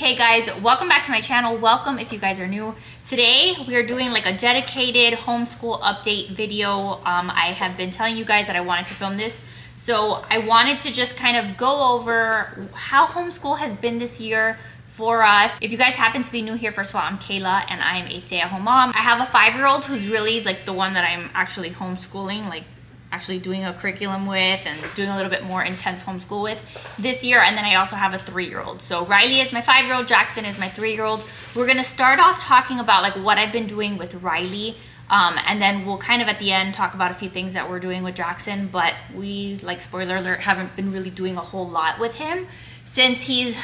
Hey guys, welcome back to my channel. Welcome if you guys are new. Today we are doing like a dedicated homeschool update video. I have been telling you guys that I wanted to film this, so I wanted to just kind of go over how homeschool has been this year for us. If you guys happen to be new here, first of all, I'm Kayla and I'm a stay-at-home mom. I have a 5-year-old who's really like the one that I'm actually homeschooling, like actually doing a curriculum with and doing a little bit more intense homeschool with this year. And then I also have a 3-year-old. So Riley is my 5-year-old, Jackson is my 3-year-old. We're gonna start off talking about like what I've been doing with Riley. And then we'll kind of at the end talk about a few things that we're doing with Jackson, but we, like spoiler alert, haven't been really doing a whole lot with him since he's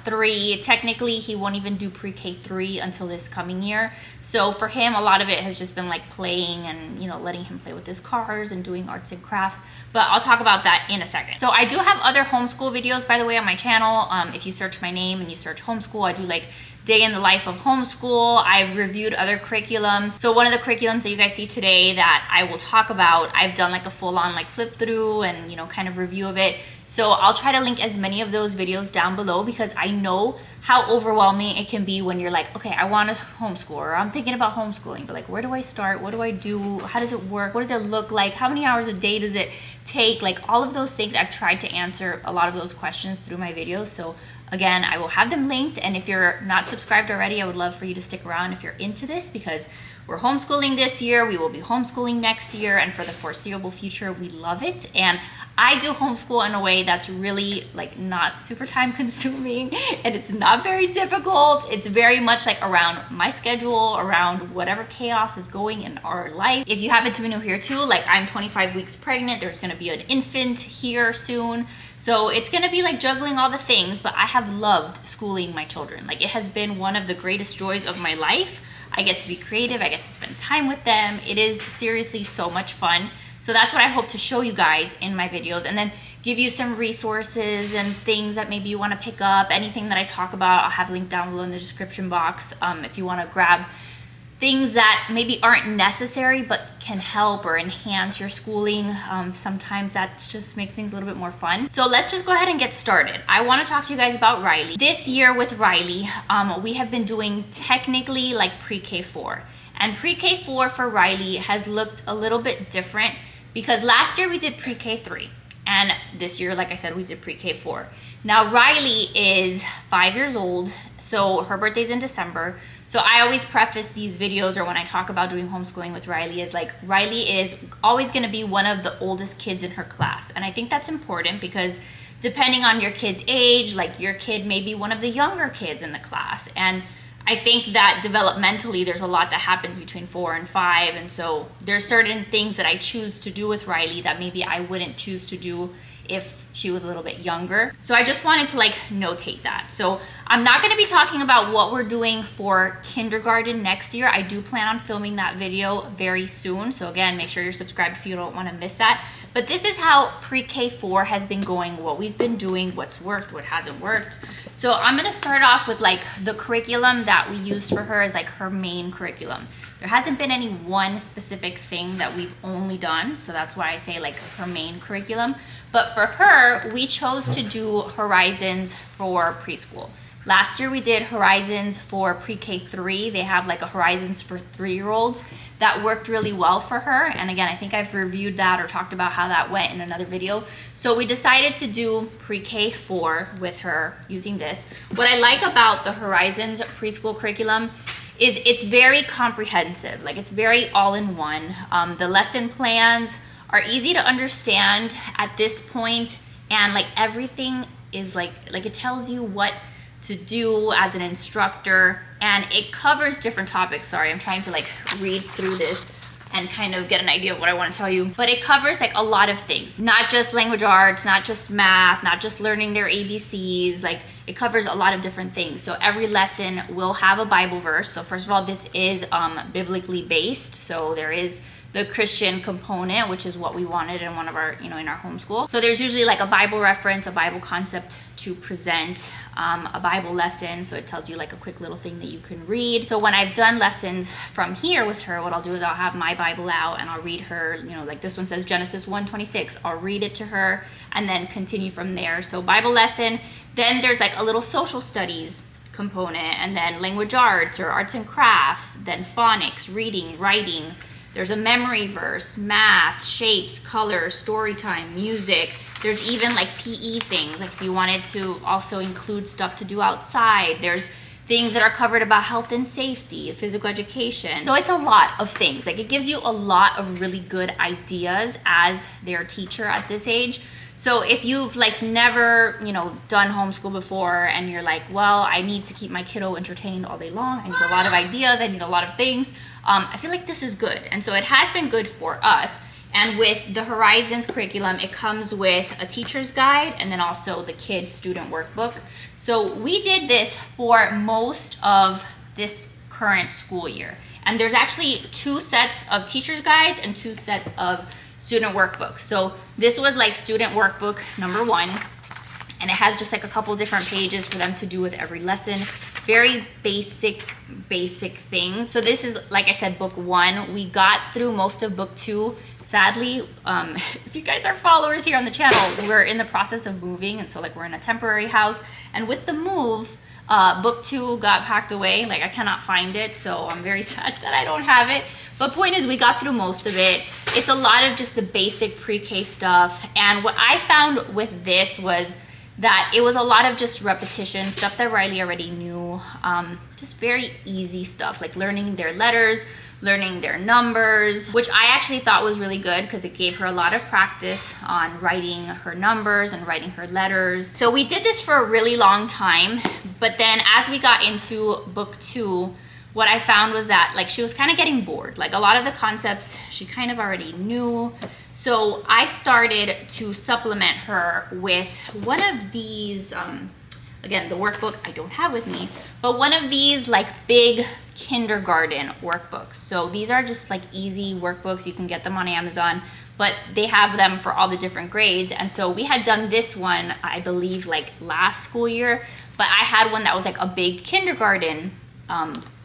3. Technically he won't even do pre-K 3 until this coming year. So for him, a lot of it has just been like playing and, you know, letting him play with his cars and doing arts and crafts, but I'll talk about that in a second. So I do have other homeschool videos, by the way, on my channel. If you search my name and you search homeschool, I do like day in the life of homeschool. I've reviewed other curriculums. So one of the curriculums that you guys see today that I will talk about, I've done like a full-on like flip through and, you know, kind of review of it. So I'll try to link as many of those videos down below because I know how overwhelming it can be when you're like, okay, I want to homeschool, or I'm thinking about homeschooling, but like, where do I start? What do I do? How does it work? What does it look like? How many hours a day does it take? Like all of those things, I've tried to answer a lot of those questions through my videos. So again, I will have them linked. And if you're not subscribed already, I would love for you to stick around if you're into this, because we're homeschooling this year. We will be homeschooling next year. And for the foreseeable future, we love it. And I do homeschool in a way that's really like not super time consuming and it's not very difficult. It's very much like around my schedule, around whatever chaos is going in our life. If you happen to be new here too, like I'm 25 weeks pregnant, there's gonna be an infant here soon. So it's gonna be like juggling all the things, but I have loved schooling my children. Like it has been one of the greatest joys of my life. I get to be creative, I get to spend time with them. It is seriously so much fun. So that's what I hope to show you guys in my videos, and then give you some resources and things that maybe you want to pick up. Anything that I talk about, I'll have linked down below in the description box. If you want to grab things that maybe aren't necessary but can help or enhance your schooling, sometimes that just makes things a little bit more fun. So let's just go ahead and get started. I want to talk to you guys about Riley. This year with Riley, we have been doing technically like pre-K 4. And pre-K 4 for Riley has looked a little bit different because last year we did pre-K 3 and this year, like I said, we did pre-K 4. Now Riley is 5 years old, so her birthday's in December. So I always preface these videos, or when I talk about doing homeschooling with Riley, is like Riley is always gonna be one of the oldest kids in her class. And I think that's important because depending on your kid's age, like your kid may be one of the younger kids in the class. And I think that developmentally there's a lot that happens between 4 and 5, and so there's certain things that I choose to do with Riley that maybe I wouldn't choose to do if she was a little bit younger. So I just wanted to like notate that. So I'm not going to be talking about what we're doing for kindergarten next year. I do plan on filming that video very soon. So again, make sure you're subscribed if you don't want to miss that. But this is how pre-K 4 has been going, what we've been doing, what's worked, what hasn't worked. So I'm going to start off with like the curriculum that we used for her as like her main curriculum. There hasn't been any one specific thing that we've only done. So that's why I say like her main curriculum. But for her, we chose to do Horizons for preschool. Last year we did Horizons for pre-K 3. They have like a Horizons for 3-year-olds that worked really well for her. And again, I think I've reviewed that or talked about how that went in another video. So we decided to do pre-K 4 with her using this. What I like about the Horizons preschool curriculum is it's very comprehensive. Like it's very all-in-one. The lesson plans are easy to understand at this point, and like everything is like it tells you what to do as an instructor, and it covers different topics. Sorry, I'm trying to like read through this and kind of get an idea of what I want to tell you. But it covers like a lot of things, not just language arts, not just math, not just learning their ABCs. Like it covers a lot of different things. So every lesson will have a Bible verse. So first of all, this is biblically based. So there is the Christian component, which is what we wanted in one of our, in our homeschool. So there's usually like a Bible reference, a Bible concept to present, a Bible lesson. So it tells you like a quick little thing that you can read. So when I've done lessons from here with her, what I'll do is I'll have my Bible out and I'll read her, like this one says Genesis 1:26. I'll read it to her and then continue from there. So Bible lesson. Then there's like a little social studies component, and then language arts or arts and crafts, then phonics, reading, writing. There's a memory verse, math, shapes, colors, story time, music. There's even like PE things, like if you wanted to also include stuff to do outside. There's things that are covered about health and safety, physical education. So it's a lot of things. Like it gives you a lot of really good ideas as their teacher at this age. So if you've like never, you know, done homeschool before and you're like, well, I need to keep my kiddo entertained all day long. I need a lot of ideas. I need a lot of things. I feel like this is good. And so it has been good for us. And with the Horizons curriculum, it comes with a teacher's guide and then also the kids' student workbook. So we did this for most of this current school year. And there's actually 2 sets of teacher's guides and 2 sets of student workbook. So this was like student workbook number 1, and it has just like a couple different pages for them to do with every lesson. Very basic things. So this is, like I said, book 1. We got through most of book 2. Sadly, if you guys are followers here on the channel, we're in the process of moving, and so like we're in a temporary house, and with the move, book 2 got packed away. Like I cannot find it, so I'm very sad that I don't have it. But point is, we got through most of it. It's a lot of just the basic pre-K stuff. And what I found with this was that it was a lot of just repetition, stuff that Riley already knew. Just very easy stuff, like learning their letters, learning their numbers, which I actually thought was really good because it gave her a lot of practice on writing her numbers and writing her letters. So we did this for a really long time, but then as we got into book 2, what I found was that like she was kind of getting bored. Like a lot of the concepts she kind of already knew. So I started to supplement her with one of these, again, the workbook I don't have with me, but one of these like big kindergarten workbooks. So these are just like easy workbooks. You can get them on Amazon, but they have them for all the different grades. And so we had done this one, I believe like last school year, but I had one that was like a big kindergarten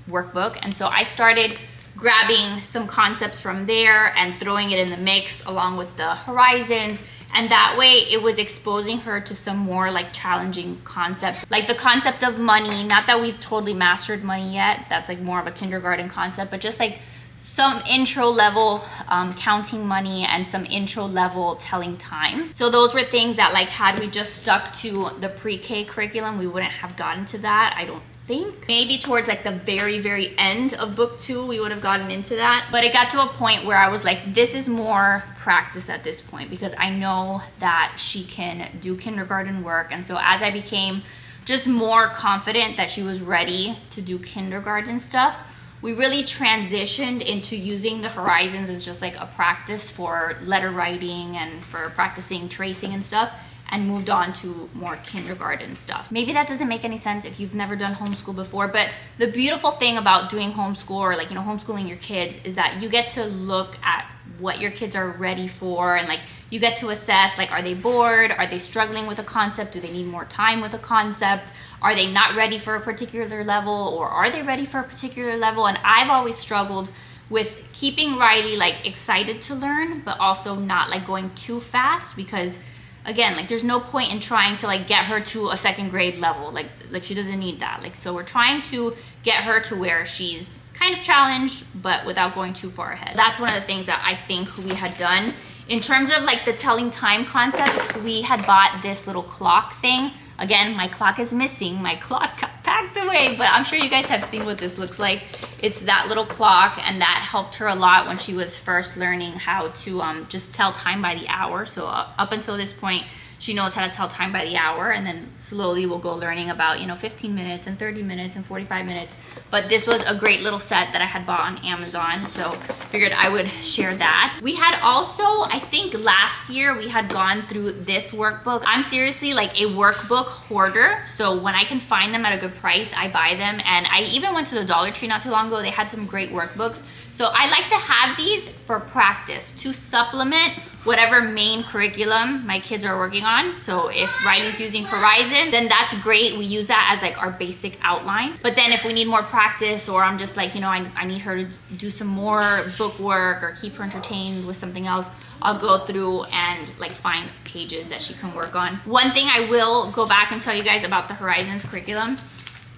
workbook. And so I started grabbing some concepts from there and throwing it in the mix along with the Horizons. And that way it was exposing her to some more like challenging concepts, like the concept of money. Not that we've totally mastered money yet. That's like more of a kindergarten concept, but just like some intro level counting money and some intro level telling time. So those were things that like had we just stuck to the pre-K curriculum, we wouldn't have gotten to that, I don't think. Maybe towards like the very end of book 2 we would have gotten into that, but it got to a point where I was like, this is more practice at this point because I know that she can do kindergarten work. And so as I became just more confident that she was ready to do kindergarten stuff, we really transitioned into using the Horizons as just like a practice for letter writing and for practicing tracing and stuff, and moved on to more kindergarten stuff. Maybe that doesn't make any sense if you've never done homeschool before, but the beautiful thing about doing homeschool or like, you know, homeschooling your kids is that you get to look at what your kids are ready for, and like you get to assess like, are they bored? Are they struggling with a concept? Do they need more time with a concept? Are they not ready for a particular level, or are they ready for a particular level? And I've always struggled with keeping Riley like excited to learn, but also not like going too fast, because again, like there's no point in trying to like get her to a 2nd grade level. Like she doesn't need that. Like, so we're trying to get her to where she's kind of challenged, but without going too far ahead. That's one of the things that I think we had done. In terms of like the telling time concept, we had bought this little clock thing. Again, my clock is missing. My clock got packed away, but I'm sure you guys have seen what this looks like. It's that little clock, and that helped her a lot when she was first learning how to just tell time by the hour. So up until this point, she knows how to tell time by the hour, and then slowly we'll go learning about, you know, 15 minutes and 30 minutes and 45 minutes. But this was a great little set that I had bought on Amazon, so figured I would share that. We had also, I think last year, we had gone through this workbook. I'm seriously like a workbook hoarder, so when I can find them at a good price, I buy them. And I even went to the Dollar Tree not too long ago. They had some great workbooks. So I like to have these for practice to supplement whatever main curriculum my kids are working on. So if Riley's using Horizon, then that's great. We use that as like our basic outline. But then if we need more practice, or I'm just like, you know, I need her to do some more book work or keep her entertained with something else, I'll go through and like find pages that she can work on. One thing I will go back and tell you guys about the Horizons curriculum,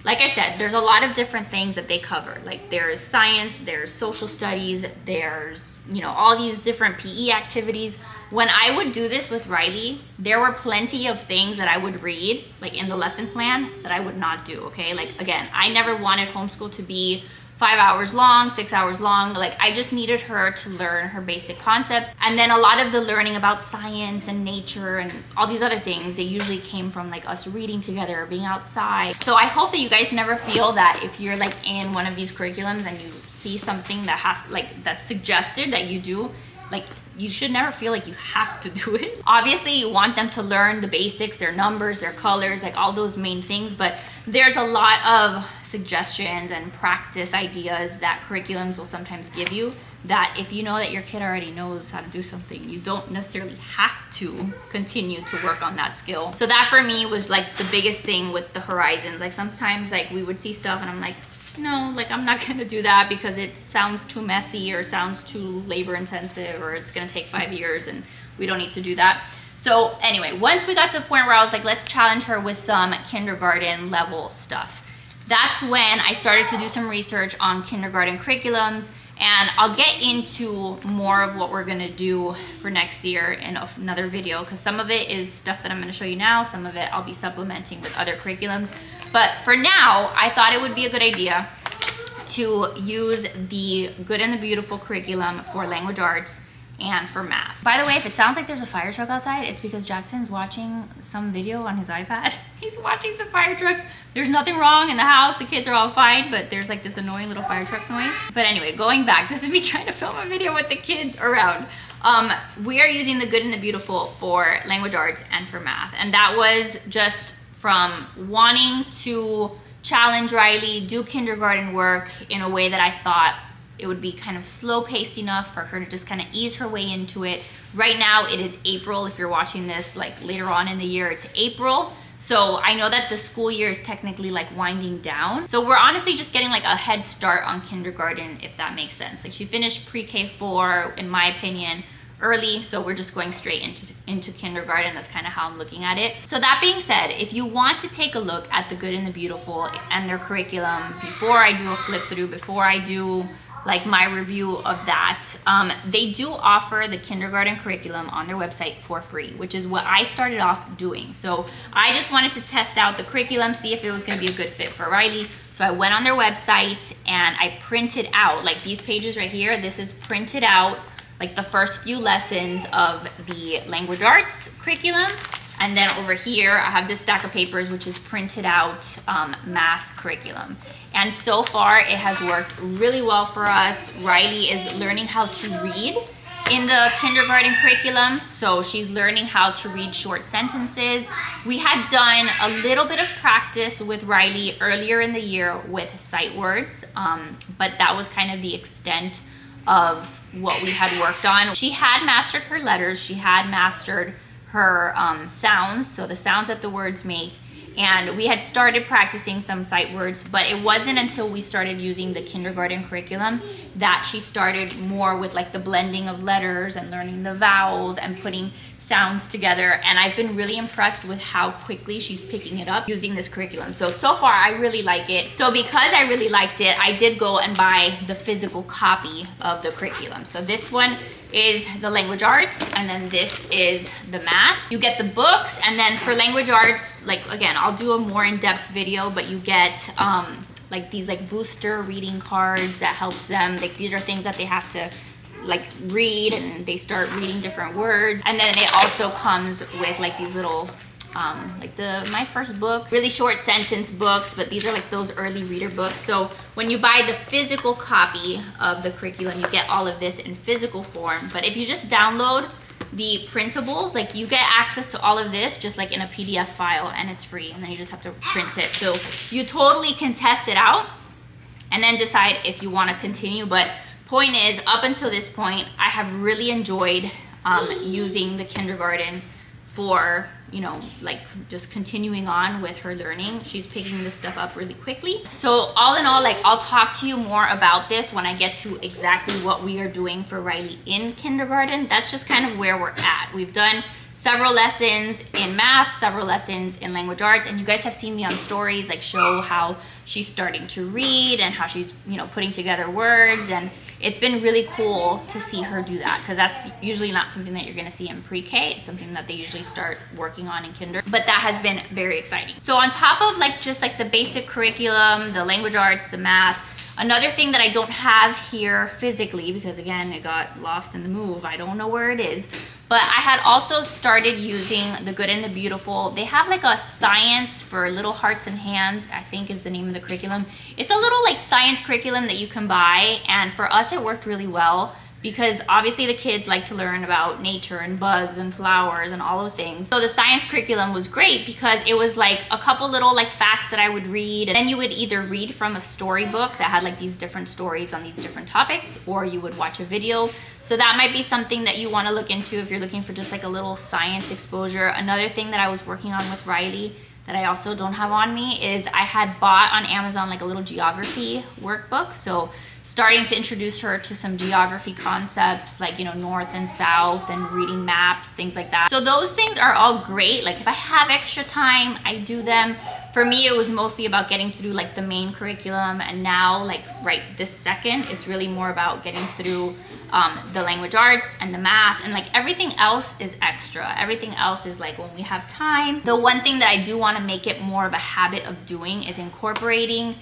like I said, there's a lot of different things that they cover. Like there's science, there's social studies, there's, you know, all these different PE activities. When I would do this with Riley, there were plenty of things that I would read, like in the lesson plan, that I would not do, okay? Like, again, I never wanted homeschool to be 5 hours long, 6 hours long. Like, I just needed her to learn her basic concepts. And then a lot of the learning about science and nature and all these other things, they usually came from like us reading together or being outside. So I hope that you guys never feel that if you're like in one of these curriculums and you see something that has like, that's suggested that you do, like, you should never feel like you have to do it. Obviously, you want them to learn the basics, their numbers, their colors, like all those main things, but there's a lot of suggestions and practice ideas that curriculums will sometimes give you that if you know that your kid already knows how to do something, you don't necessarily have to continue to work on that skill. So that for me was like the biggest thing with the horizons. Like sometimes like we would see stuff and I'm like, no, like I'm not gonna do that because it sounds too messy or sounds too labor intensive or it's gonna take 5 years and we don't need to do that. So anyway, once we got to the point where I was like, let's challenge her with some kindergarten level stuff. That's when I started to do some research on kindergarten curriculums, and I'll get into more of what we're gonna do for next year in another video, because some of it is stuff that I'm gonna show you now, some of it I'll be supplementing with other curriculums. But for now, I thought it would be a good idea to use the Good and the Beautiful curriculum for language arts and for math. By the way, if it sounds like there's a fire truck outside, it's because Jackson's watching some video on his iPad. He's watching some fire trucks. There's nothing wrong in the house. The kids are all fine, but there's like this annoying little fire truck noise. But anyway, going back, this is me trying to film a video with the kids around. We are using the Good and the Beautiful for language arts and for math. And that was just from wanting to challenge Riley, do kindergarten work in a way that I thought it would be kind of slow paced enough for her to just kind of ease her way into it. Right now it is April. If you're watching this like later on in the year, it's April. So I know that the school year is technically like winding down. So we're honestly just getting like a head start on kindergarten, if that makes sense. Like she finished pre-K 4, in my opinion, early, so we're just going straight into kindergarten. That's kind of how I'm looking at it. So that being said, if you want to take a look at the Good and the Beautiful and their curriculum before I do a flip through, before I do like my review of that, they do offer the kindergarten curriculum on their website for free, which is what I started off doing. So I just wanted to test out the curriculum, see if it was going to be a good fit for Riley. So I went on their website and I printed out like these pages right here. This is printed out like the first few lessons of the language arts curriculum. And then over here, I have this stack of papers, which is printed out math curriculum. And so far, it has worked really well for us. Riley is learning how to read in the kindergarten curriculum. So she's learning how to read short sentences. We had done a little bit of practice with Riley earlier in the year with sight words, but that was kind of the extent of what we had worked on. She had mastered her letters. She had mastered her sounds, so the sounds that the words make, and we had started practicing some sight words, but it wasn't until we started using the kindergarten curriculum that she started more with like the blending of letters and learning the vowels and putting sounds together. And I've been really impressed with how quickly she's picking it up using this curriculum. So far I really like it. So because I really liked it, I did go and buy the physical copy of the curriculum. So this one is the language arts, and then this is the math. You get the books, and then for language arts, like again, I'll do a more in-depth video, but you get like these like booster reading cards that helps them. Like these are things that they have to like read, and they start reading different words. And then it also comes with like these little like my first book, really short sentence books, but these are like those early reader books. So when you buy the physical copy of the curriculum, you get all of this in physical form. But if you just download the printables, like you get access to all of this just like in a PDF file, and it's free, and then you just have to print it. So you totally can test it out and then decide if you want to continue. But point is, up until this point, I have really enjoyed using the kindergarten for, you know, like just continuing on with her learning. She's picking this stuff up really quickly. So all in all, like I'll talk to you more about this when I get to exactly what we are doing for Riley in kindergarten. That's just kind of where we're at. We've done several lessons in math, several lessons in language arts, and you guys have seen me on stories like show how she's starting to read and how she's, you know, putting together words, and it's been really cool to see her do that because that's usually not something that you're going to see in pre-K. It's something that they usually start working on in kinder, but that has been very exciting. So on top of like just like the basic curriculum, the language arts, the math, another thing that I don't have here physically because again it got lost in the move, I don't know where it is, but I had also started using The Good and the Beautiful. They have like a science for little hearts and hands, I think is the name of the curriculum. It's a little like science curriculum that you can buy, and for us it worked really well because obviously the kids like to learn about nature and bugs and flowers and all those things. So the science curriculum was great because it was like a couple little like facts that I would read, and then you would either read from a storybook that had like these different stories on these different topics, or you would watch a video. So that might be something that you want to look into if you're looking for just like a little science exposure. Another thing that I was working on with Riley that I also don't have on me is I had bought on Amazon like a little geography workbook. So starting to introduce her to some geography concepts like, you know, north and south and reading maps, things like that. So those things are all great. Like if I have extra time, I do them. For me, it was mostly about getting through like the main curriculum, and now like right this second, it's really more about getting through the language arts and the math, and like everything else is extra. Everything else is like when we have time. The one thing that I do want to make it more of a habit of doing is incorporating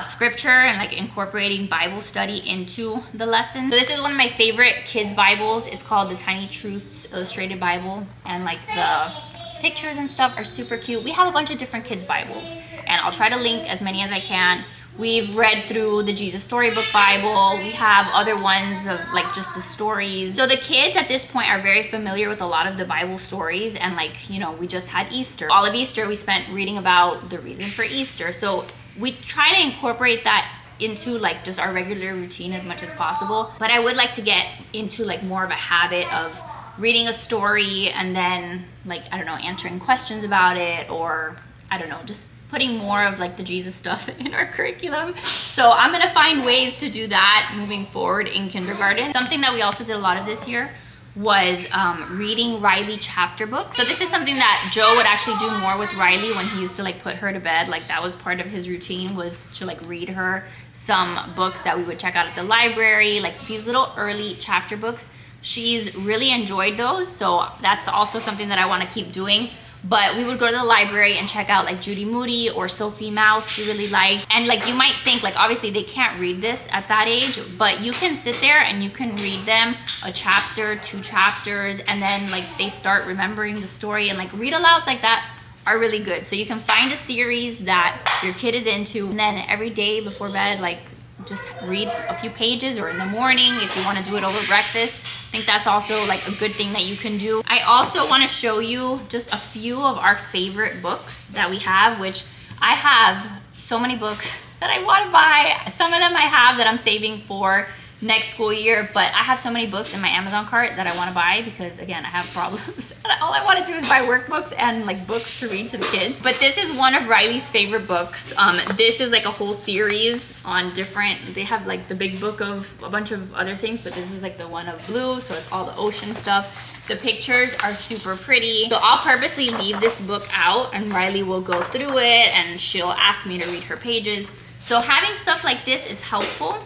scripture and like incorporating Bible study into the lesson. So this is one of my favorite kids Bibles. It's called the Tiny Truths Illustrated Bible, and like the pictures and stuff are super cute. We have a bunch of different kids Bibles, and I'll try to link as many as I can. We've read through the Jesus Storybook Bible. We have other ones of like just the stories. So the kids at this point are very familiar with a lot of the Bible stories, and like, you know, we just had Easter. All of Easter we spent reading about the reason for Easter. So we try to incorporate that into like just our regular routine as much as possible. But I would like to get into like more of a habit of reading a story and then like, I don't know, answering questions about it, or I don't know, just putting more of like the Jesus stuff in our curriculum. So I'm gonna find ways to do that moving forward in kindergarten. Something that we also did a lot of this year was reading Riley chapter books. So this is something that Joe would actually do more with Riley when he used to like put her to bed. Like that was part of his routine, was to like read her some books that we would check out at the library, like these little early chapter books. She's really enjoyed those, so that's also something that I want to keep doing. But we would go to the library and check out like Judy Moody or Sophie Mouse, she really liked. And like you might think like obviously they can't read this at that age, but you can sit there and you can read them a chapter, 2 chapters, and then like they start remembering the story, and like read alouds like that are really good. So you can find a series that your kid is into, and then every day before bed, like just read a few pages, or in the morning if you want to do it over breakfast. I think that's also like a good thing that you can do. I also want to show you just a few of our favorite books that we have, which I have so many books that I want to buy. Some of them I have that I'm saving for next school year, but I have so many books in my Amazon cart that I want to buy because again, I have problems. All I want to do is buy workbooks and like books to read to the kids. But this is one of Riley's favorite books. This is like a whole series on different, they have like the big book of a bunch of other things, but this is like the one of blue, so it's all the ocean stuff. The pictures are super pretty. So I'll purposely leave this book out, and Riley will go through it and she'll ask me to read her pages. So having stuff like this is helpful.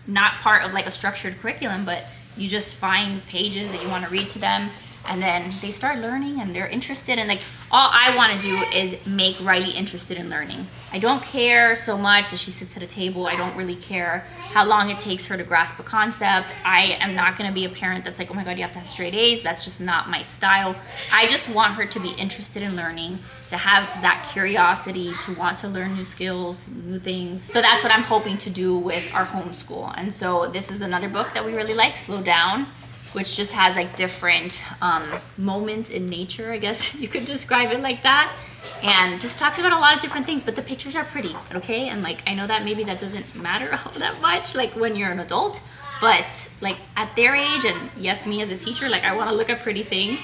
Not part of like a structured curriculum, but you just find pages that you want to read to them, and then they start learning and they're interested. And like all I want to do is make Riley interested in learning. I don't care so much that she sits at a table. I don't really care how long it takes her to grasp a concept. I am not going to be a parent that's like, oh my God, you have to have straight A's. That's just not my style. I just want her to be interested in learning, to have that curiosity, to want to learn new skills, new things. So that's what I'm hoping to do with our homeschool. And so this is another book that we really like, Slow Down, which just has like different moments in nature, I guess you could describe it like that. And just talks about a lot of different things, but the pictures are pretty, okay? And like, I know that maybe that doesn't matter all that much, like when you're an adult, but like at their age, and yes, me as a teacher, like I wanna look at pretty things.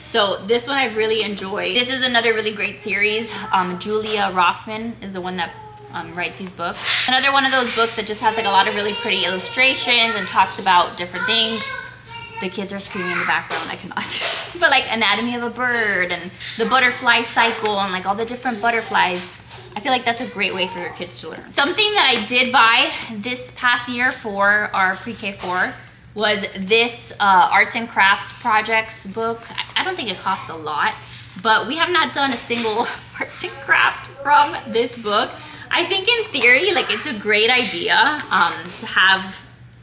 So this one I've really enjoyed. This is another really great series. Julia Rothman is the one that writes these books. Another one of those books that just has like a lot of really pretty illustrations and talks about different things. The kids are screaming in the background, I cannot. But like anatomy of a bird and the butterfly cycle and like all the different butterflies. I feel like that's a great way for your kids to learn. Something that I did buy this past year for our pre-K 4 was this arts and crafts projects book. I don't think it cost a lot, but we have not done a single arts and craft from this book. I think in theory, like it's a great idea to have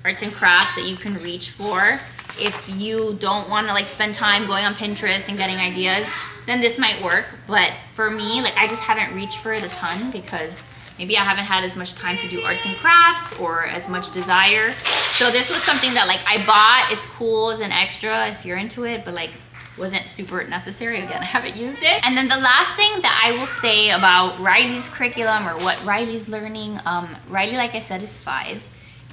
arts and crafts that you can reach for. If you don't want to like spend time going on Pinterest and getting ideas, then this might work. But for me, like I just haven't reached for it a ton because maybe I haven't had as much time to do arts and crafts or as much desire. So this was something that like I bought. It's cool as an extra if you're into it, but like wasn't super necessary. Again, I haven't used it. And then the last thing that I will say about Riley's curriculum or what Riley's learning, Riley, like I said, is 5.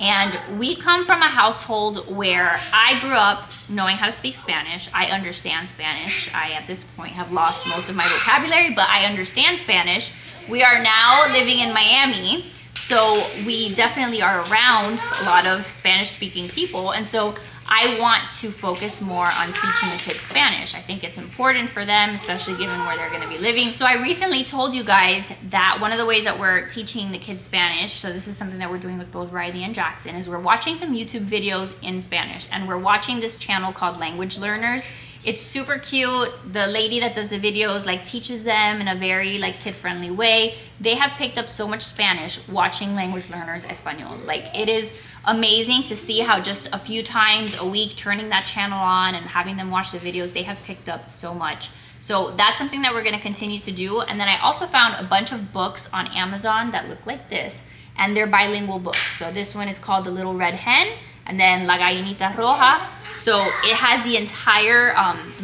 And we come from a household where I grew up knowing how to speak Spanish. I understand Spanish. I, at this point, have lost most of my vocabulary, but I understand Spanish. We are now living in Miami, so we definitely are around a lot of Spanish-speaking people. And so I want to focus more on teaching the kids Spanish. I think it's important for them, especially given where they're gonna be living. So I recently told you guys that one of the ways that we're teaching the kids Spanish, so this is something that we're doing with both Riley and Jackson, is we're watching some YouTube videos in Spanish. And we're watching this channel called Language Learners. It's super cute. The lady that does the videos like teaches them in a very like kid-friendly way. They have picked up so much Spanish watching Language Learners Español. Like it is amazing to see how just a few times a week turning that channel on and having them watch the videos, they have picked up so much. So that's something that we're going to continue to do. And then I also found a bunch of books on Amazon that look like this, and they're bilingual books. So this one is called The Little Red Hen, and then La Gallinita Roja. So it has the entire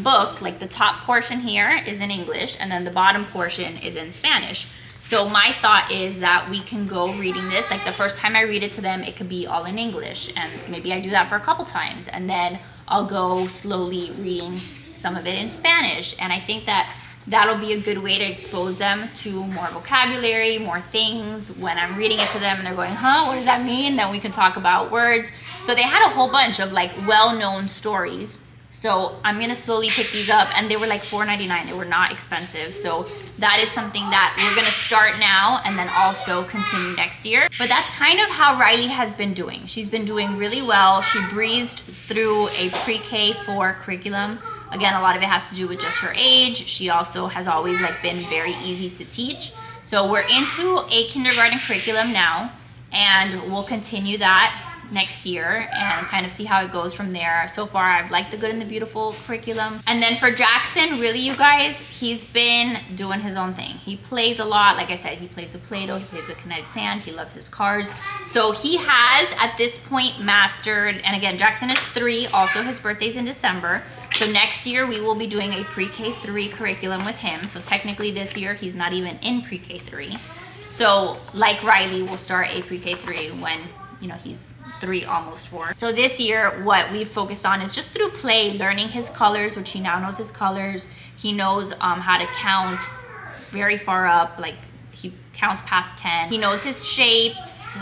book, like the top portion here is in English, and then the bottom portion is in Spanish. So my thought is that we can go reading this, like the first time I read it to them, it could be all in English, and maybe I do that for a couple times, and then I'll go slowly reading some of it in Spanish. And I think that that'll be a good way to expose them to more vocabulary, more things. When I'm reading it to them and they're going, huh, what does that mean? Then we can talk about words. So they had a whole bunch of like well-known stories. So I'm gonna slowly pick these up, and they were like $4.99. They were not expensive. So that is something that we're gonna start now and then also continue next year. But that's kind of how Riley has been doing. She's been doing really well. She breezed through a pre-K 4 curriculum. Again, a lot of it has to do with just her age. She also has always like been very easy to teach. So we're into a kindergarten curriculum now, and we'll continue that next year and kind of see how it goes from there. So far, I've liked the Good and the Beautiful curriculum. And then for Jackson, really, you guys, he's been doing his own thing. He plays a lot. Like I said, he plays with Play-Doh, he plays with kinetic sand, he loves his cars. So he has, at this point, mastered, and again, Jackson is 3, also his birthday's in December. So next year, we will be doing a pre-K 3 curriculum with him. So technically this year, he's not even in pre-K 3. So like Riley, we'll start a pre-K 3 when, you know, he's 3, almost 4. So this year, what we've focused on is just through play, learning his colors, which he now knows his colors. He knows how to count very far up, like he counts past 10. He knows his shapes.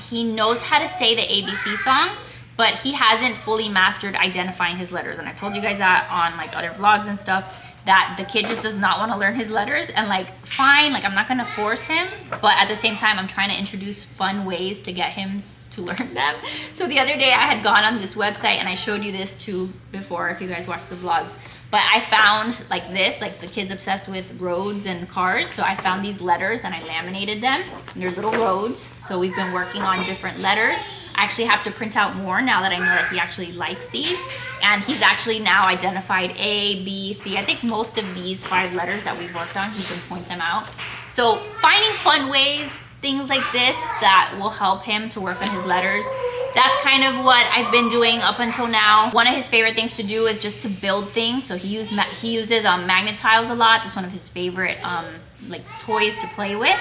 He knows how to say the ABC song, but he hasn't fully mastered identifying his letters. And I told you guys that on like other vlogs and stuff, that the kid just does not want to learn his letters. And like, fine, like I'm not gonna force him, but at the same time, I'm trying to introduce fun ways to get him to learn them. So the other day I had gone on this website, and I showed you this too before if you guys watched the vlogs, but I found like this, like the kids obsessed with roads and cars. So I found these letters and I laminated them, and they're little roads. So we've been working on different letters. I actually have to print out more now that I know that he actually likes these. And he's actually now identified A, B, C. I think most of these 5 letters that we've worked on, he can point them out. So finding fun ways, things like this that will help him to work on his letters. That's kind of what I've been doing up until now. One of his favorite things to do is just to build things. So he uses magnet tiles a lot. That's one of his favorite like toys to play with.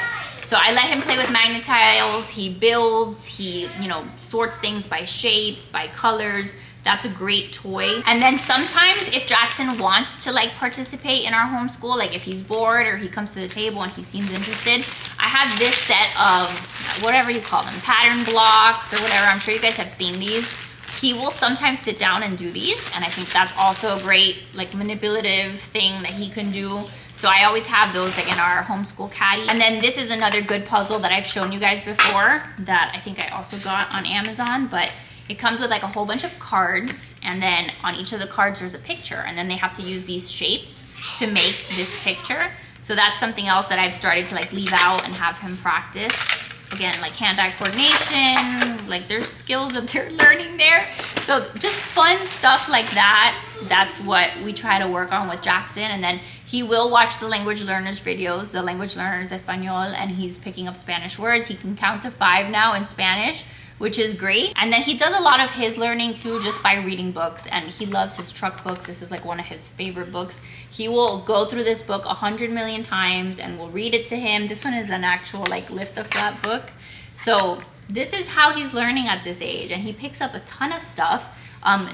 So I let him play with magnet tiles. He builds, he, you know, sorts things by shapes, by colors. That's a great toy. And then sometimes if Jackson wants to like participate in our homeschool, like if he's bored or he comes to the table and he seems interested, I have this set of whatever you call them, pattern blocks or whatever. I'm sure you guys have seen these. he will sometimes sit down and do these, and I think that's also a great like manipulative thing that he can do. So I always have those like in our homeschool caddy. And then this is another good puzzle that I've shown you guys before that I think I also got on Amazon, but it comes with like a whole bunch of cards, and then on each of the cards there's a picture, and then they have to use these shapes to make this picture. So that's something else that I've started to like leave out and have him practice. Again, like hand-eye coordination, like there's skills that they're learning there. So just fun stuff like that. That's what we try to work on with Jackson. And then he will watch the language learners videos, the language learners Espanol, and he's picking up Spanish words. He can count to 5 now in Spanish, which is great. And then he does a lot of his learning too just by reading books, and he loves his truck books. This is like one of his favorite books. He will go through this book 100 million times and we'll read it to him. This one is an actual like lift a flap book. So this is how he's learning at this age, and he picks up a ton of stuff.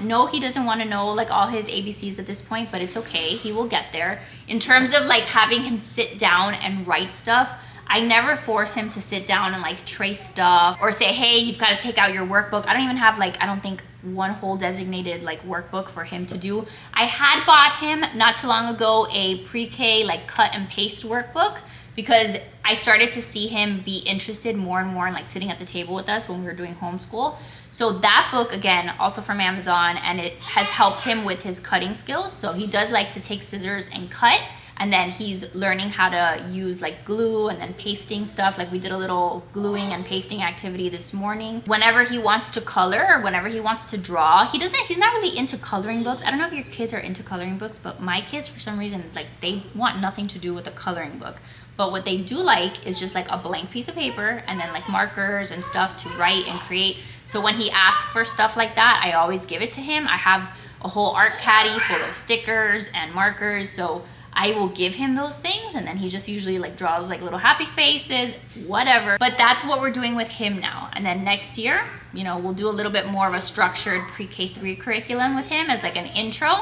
No, he doesn't want to know like all his ABCs at this point, but it's okay, he will get there. In terms of like having him sit down and write stuff, I never force him to sit down and like trace stuff or say, hey, you've got to take out your workbook. I don't even have like, I don't think one whole designated like workbook for him to do. I had bought him not too long ago a pre-K like cut and paste workbook, because I started to see him be interested more and more in like sitting at the table with us when we were doing homeschool. So that book, again, also from Amazon, and it has helped him with his cutting skills. So he does like to take scissors and cut, and then he's learning how to use like glue and then pasting stuff. Like we did a little gluing and pasting activity this morning. Whenever he wants to color or whenever he wants to draw, he's not really into coloring books. I don't know if your kids are into coloring books, but my kids, for some reason, like they want nothing to do with a coloring book. But what they do like is just like a blank piece of paper and then like markers and stuff to write and create. So when he asks for stuff like that, I always give it to him. I have a whole art caddy full of stickers and markers. So I will give him those things, and then he just usually like draws like little happy faces, whatever. But that's what we're doing with him now. And then next year, you know, we'll do a little bit more of a structured pre-K3 curriculum with him as like an intro.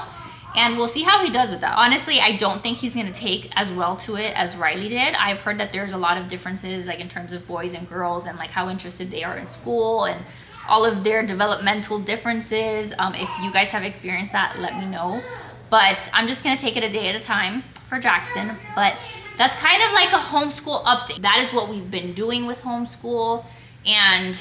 And we'll see how he does with that. Honestly, I don't think he's gonna take as well to it as Riley did. I've heard that there's a lot of differences like in terms of boys and girls and like how interested they are in school and all of their developmental differences. If you guys have experienced that, let me know. But I'm just gonna take it a day at a time for Jackson. But that's kind of like a homeschool update. That is what we've been doing with homeschool, and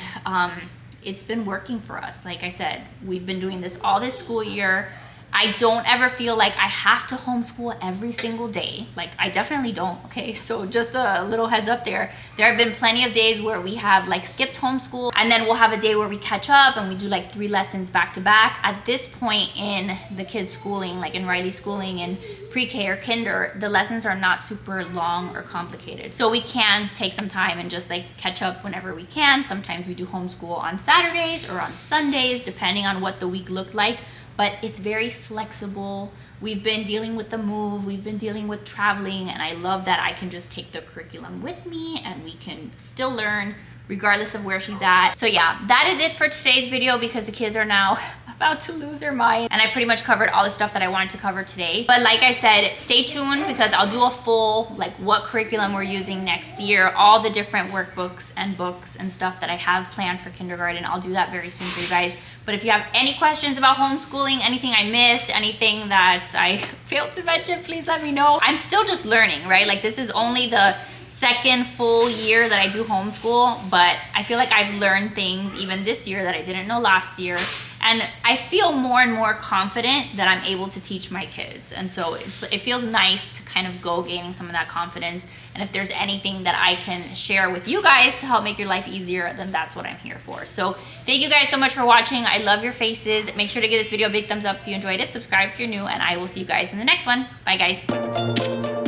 it's been working for us. Like I said, we've been doing this all this school year. I don't ever feel like I have to homeschool every single day. Like I definitely don't, okay? So just a little heads up there. There have been plenty of days where we have like skipped homeschool, and then we'll have a day where we catch up and we do like 3 lessons back to back. At this point in the kids' schooling, like in Riley's schooling and pre-K or kinder, the lessons are not super long or complicated. So we can take some time and just like catch up whenever we can. Sometimes we do homeschool on Saturdays or on Sundays, depending on what the week looked like. But it's very flexible. We've been dealing with the move, we've been dealing with traveling, and I love that I can just take the curriculum with me and we can still learn regardless of where she's at. So yeah, that is it for today's video, because the kids are now about to lose their mind, and I pretty much covered all the stuff that I wanted to cover today. But like I said, stay tuned, because I'll do a full like what curriculum we're using next year, all the different workbooks and books and stuff that I have planned for kindergarten. I'll do that very soon for you guys. But if you have any questions about homeschooling, anything I missed, anything that I failed to mention, please let me know. I'm still just learning, right? Like this is only the second full year that I do homeschool, but I feel like I've learned things even this year that I didn't know last year. And I feel more and more confident that I'm able to teach my kids. And so it feels nice to kind of go gaining some of that confidence. And if there's anything that I can share with you guys to help make your life easier, then that's what I'm here for. So thank you guys so much for watching. I love your faces. Make sure to give this video a big thumbs up if you enjoyed it. Subscribe if you're new, and I will see you guys in the next one. Bye guys.